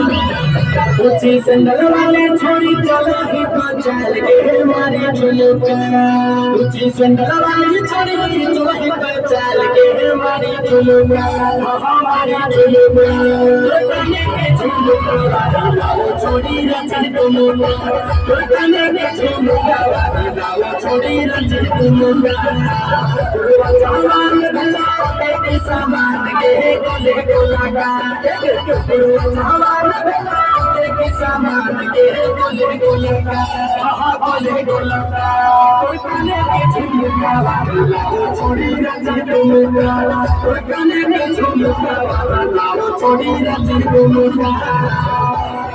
ऊंची संदल वाले छोड़ी चला ही चल के हमारी झुलुका ऊंची संदल वाले छोड़ी चला ही चल के हमारी झुलुका कने के झुलुका वाला छोड़ी रंजन झुलुका कने के झुलुका वाला छोड़ी रंजन झुलुका सामान भला के सामान के गले को लगा सामान भला सामान के बोले गोलका बोले गोलका कोई कने के झुमका वाला छोड़ी रंजन झुमका कोई कने के झुमका वाला छोड़ी रंजन झुमका